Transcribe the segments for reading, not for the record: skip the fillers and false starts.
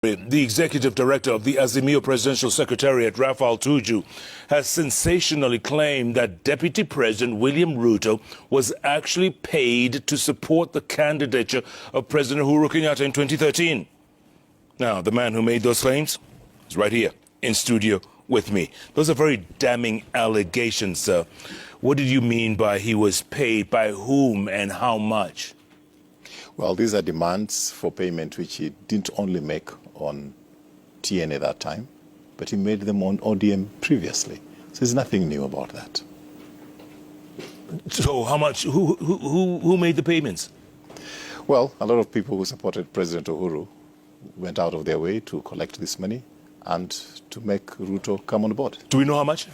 The executive director of the Azimio Presidential Secretariat, Rafael Tuju, has sensationally claimed that Deputy President William Ruto was actually paid to support the candidature of President Uhuru Kenyatta in 2013. Now, the man who made those claims is right here in studio with me. Those are very damning allegations, sir. What did you mean by he was paid, by whom and how much? Well, these are demands for payment which he didn't only make on TNA that time, but he made them on ODM previously. So there's nothing new about that. So how much, who made the payments? Well, a lot of people who supported President Uhuru went out of their way to collect this money and to make Ruto come on board. Do we know how much?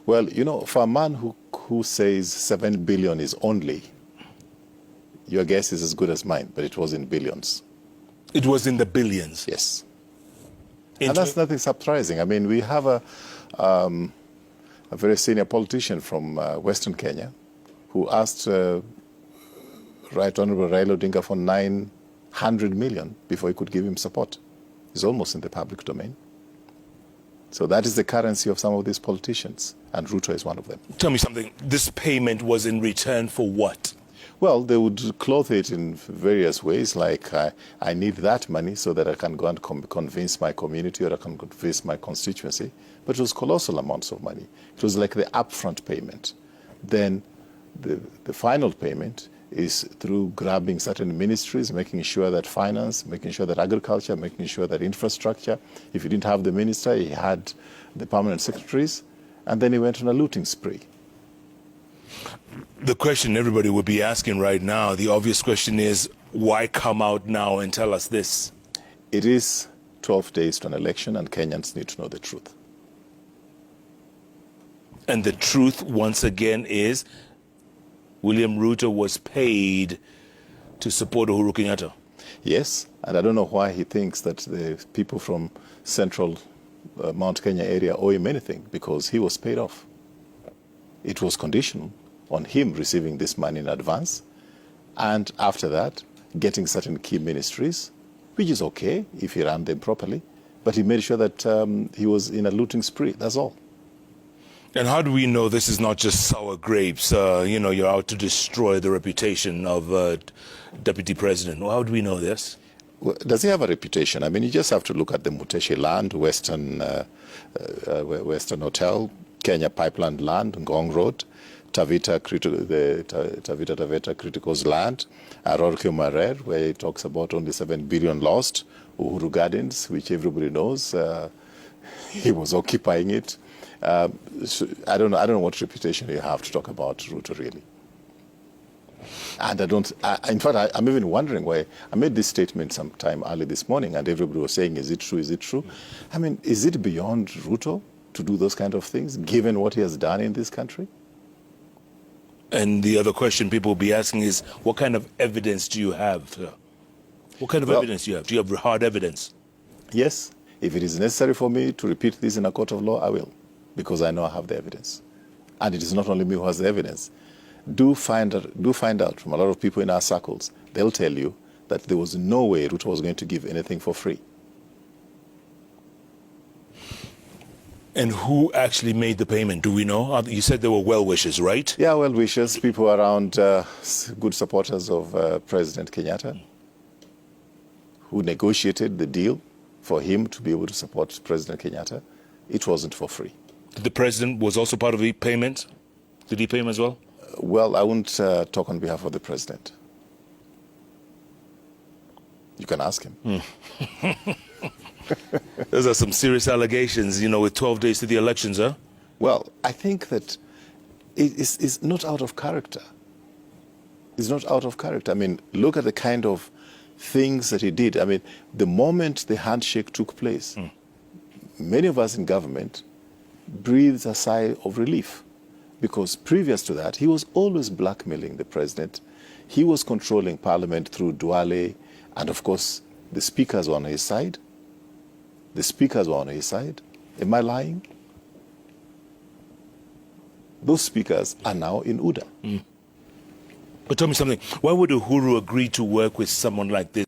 Well, you know, for a man who says 7 billion is only, your guess is as good as mine, but it was in billions. It was in the billions? Yes. And that's nothing surprising. I mean, we have a very senior politician from Western Kenya who asked Right Honorable Raila Odinga for 900 million before he could give him support. It's almost in the public domain. So that is the currency of some of these politicians, and Ruto is one of them. Tell me something. This payment was in return for what? Well, they would clothe it in various ways, like I need that money so that I can go and convince my community or I can convince my constituency. But it was colossal amounts of money. It was like the upfront payment. Then the final payment is through grabbing certain ministries, making sure that finance, making sure that agriculture, making sure that infrastructure. If he didn't have the minister, he had the permanent secretaries, and then he went on a looting spree. The question everybody would be asking right now, the obvious question is, why come out now and tell us this? It is 12 days to an election, and Kenyans need to know the truth. And the truth, once again, is William Ruto was paid to support Uhuru Kenyatta. Yes, and I don't know why he thinks that the people from central Mount Kenya area owe him anything, because he was paid off. It was conditional on him receiving this money in advance, and after that, getting certain key ministries, which is okay if he ran them properly, but he made sure that he was in a looting spree, that's all. And how do we know this is not just sour grapes? You know, you're out to destroy the reputation of Deputy President. How do we know this? Well, does he have a reputation? I mean, you just have to look at the Muteshi land, Western Hotel, Kenya Pipeline land, Ngong Road, Taveta Critical's land, Rorkio Marer, where he talks about only 7 billion lost, Uhuru Gardens, which everybody knows, he was occupying it. So I don't know what reputation you have to talk about Ruto, really. And in fact, I'm even wondering why I made this statement sometime early this morning, and everybody was saying, is it true, is it true? I mean, is it beyond Ruto to do those kind of things, given what he has done in this country? And the other question people will be asking is, what kind of evidence do you have, sir? What kind of evidence do you have? Do you have hard evidence? Yes. If it is necessary for me to repeat this in a court of law, I will, because I know I have the evidence. And it is not only me who has the evidence. Do find out from a lot of people in our circles. They'll tell you that there was no way Ruto was going to give anything for free. And who actually made the payment? Do we know? You said there were well-wishers, right? Yeah, well-wishers, people around, good supporters of President Kenyatta, who negotiated the deal for him to be able to support President Kenyatta. It wasn't for free. The president was also part of the payment? Did he pay him as well? Well, I won't talk on behalf of the president. You can ask him. Those are some serious allegations, you know, with 12 days to the elections, huh? Well, I think that it's not out of character. It's not out of character. I mean, look at the kind of things that he did. I mean, the moment the handshake took place, many of us in government breathed a sigh of relief, because previous to that, he was always blackmailing the president. He was controlling parliament through Duale, and of course, the speakers were on his side. The speakers were on his side. Am I lying? Those speakers are now in UDA. But tell me something. Why would Uhuru agree to work with someone like this?